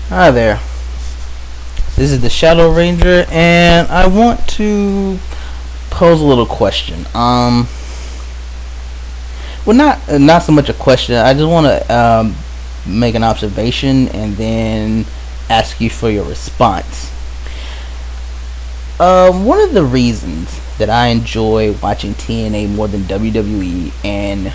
Hi there. This is the Shadow Ranger, and I want to pose a little question. Well, not so much a question. I just want to make an observation and then ask you for your response. One of the reasons that I enjoy watching TNA more than WWE, and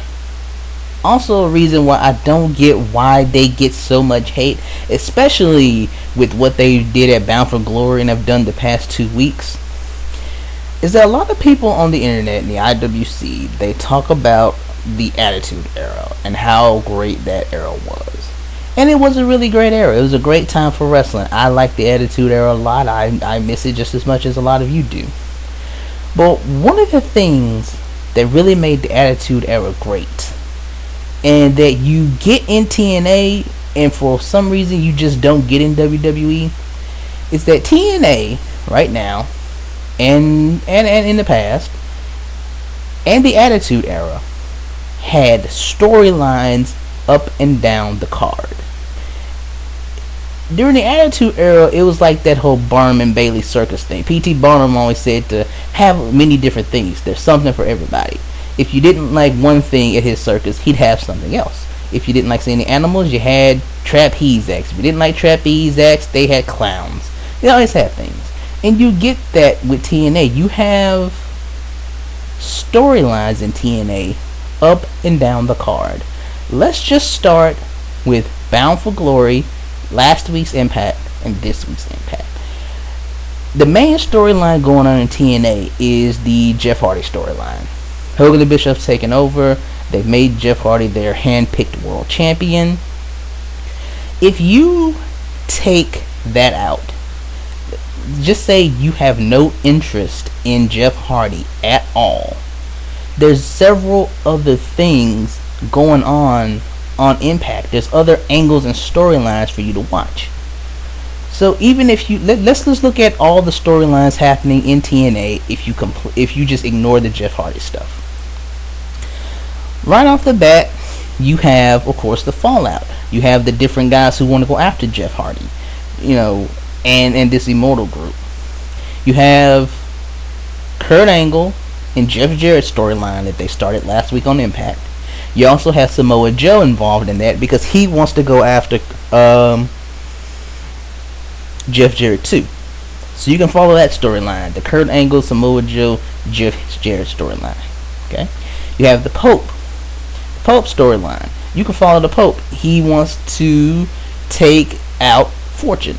also a reason why I don't get why they get so much hate, especially with what they did at Bound for Glory and have done the past 2 weeks, is that a lot of people on the internet in the IWC, they talk about the Attitude Era and how great that era was. And it was a really great era. It was a great time for wrestling. I like the Attitude Era a lot. I miss it just as much as a lot of you do. But one of the things that really made the Attitude Era great, and that you get in TNA and for some reason you just don't get in WWE, is that TNA right now and in the past and the Attitude Era had storylines up and down the card. During the Attitude Era, it was like that whole Barnum and Bailey circus thing. P.T. Barnum always said to have many different things. There's something for everybody. If you didn't like one thing at his circus, he'd have something else. If you didn't like seeing the animals, you had trapeze acts. If you didn't like trapeze acts, they had clowns. They always had things. And you get that with TNA. You have storylines in TNA up and down the card. Let's just start with Bound for Glory, last week's Impact, and this week's Impact. The main storyline going on in TNA is the Jeff Hardy storyline. Hogan and Bishop's taken over. They've made Jeff Hardy their hand-picked world champion. If you take that out, just say you have no interest in Jeff Hardy at all, there's several other things going on Impact. There's other angles and storylines for you to watch. So even if you let's just look at all the storylines happening in TNA if you just ignore the Jeff Hardy stuff. Right off the bat, you have, of course, the fallout. You have the different guys who want to go after Jeff Hardy, and this Immortal group. You have Kurt Angle and Jeff Jarrett's storyline that they started last week on Impact. You also have Samoa Joe involved in that because he wants to go after Jeff Jarrett too. So you can follow that storyline, the Kurt Angle, Samoa Joe, Jeff Jarrett storyline. Okay. You have the Pope storyline. You can follow the Pope. He wants to take out Fortune.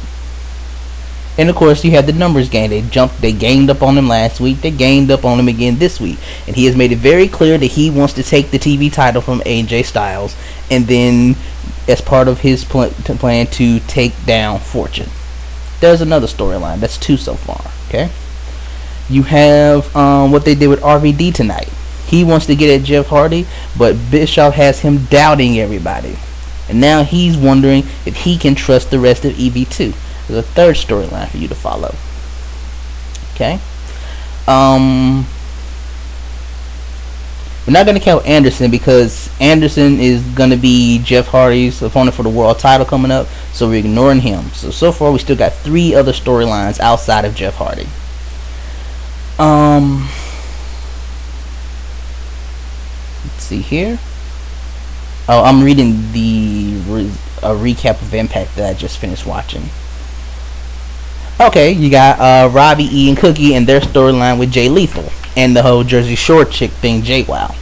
And of course you have the numbers game. They gained up on him last week. They gained up on him again this week. And he has made it very clear that he wants to take the TV title from AJ Styles, and then as part of his plan to take down Fortune. There's another storyline. That's 2 so far. Okay. You have what they did with RVD tonight. He wants to get at Jeff Hardy, but Bischoff has him doubting everybody. And now he's wondering if he can trust the rest of EV2. There's a third storyline for you to follow. Okay? We're not going to count Anderson because Anderson is going to be Jeff Hardy's opponent for the world title coming up, so we're ignoring him. So far we still got 3 other storylines outside of Jeff Hardy. Let's see here. Oh, I'm reading a recap of Impact that I just finished watching. Okay, you got Robbie E and Cookie and their storyline with Jay Lethal and the whole Jersey Shore chick thing, JWoww.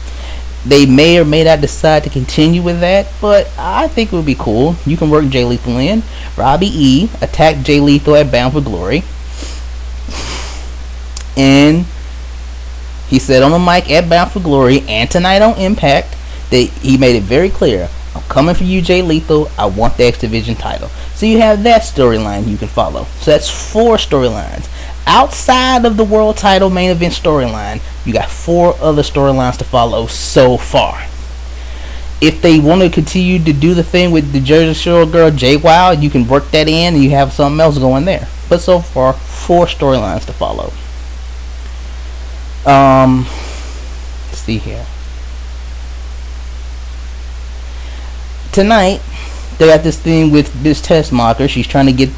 They may or may not decide to continue with that, but I think it would be cool. You can work Jay Lethal in. Robbie E attacked Jay Lethal at Bound for Glory, and he said on the mic at Bound for Glory and tonight on Impact that he made it very clear, I'm coming for you, Jay Lethal. I want the X Division title. So you have that storyline you can follow. So that's 4 storylines. Outside of the world title main event storyline, you got 4 other storylines to follow so far. If they want to continue to do the thing with the Jersey Shore girl, JWoww, you can work that in and you have something else going there. But so far, 4 storylines to follow. Let's see here. Tonight, they got this thing with Miss Tessmacher. She's trying to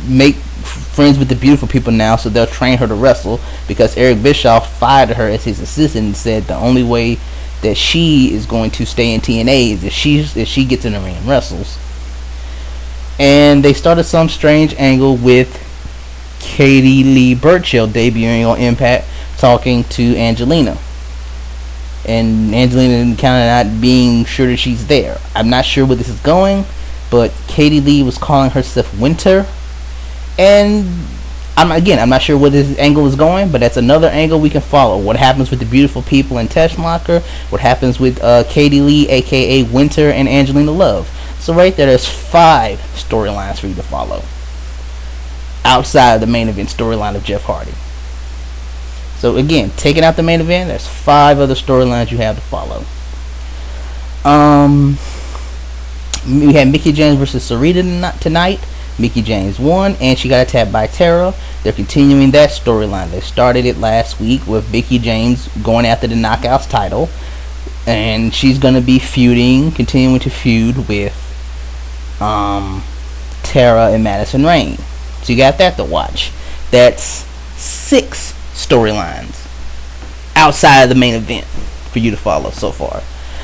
make friends with the beautiful people now, so they'll train her to wrestle, because Eric Bischoff fired her as his assistant and said the only way that she is going to stay in TNA is if she gets in the ring and wrestles. And they started some strange angle with Katie Lee Burchill debuting on Impact, talking to Angelina, and Angelina kind of not being sure that she's there. I'm not sure where this is going, but Katie Lee was calling herself Winter, and I'm not sure where this angle is going, but that's another angle we can follow. What happens with the beautiful people in Tessmacher? What happens with Katie Lee, aka Winter, and Angelina Love? So right there's 5 storylines for you to follow outside of the main event storyline of Jeff Hardy. So again, taking out the main event, there's 5 other storylines you have to follow. We had Mickie James versus Sarita tonight. Mickie James won, and she got attacked by Tara. They're continuing that storyline. They started it last week with Mickie James going after the Knockouts title, and she's going to be continuing to feud with Tara and Madison Rayne. So you got that to watch. That's 6 storylines outside of the main event for you to follow so far.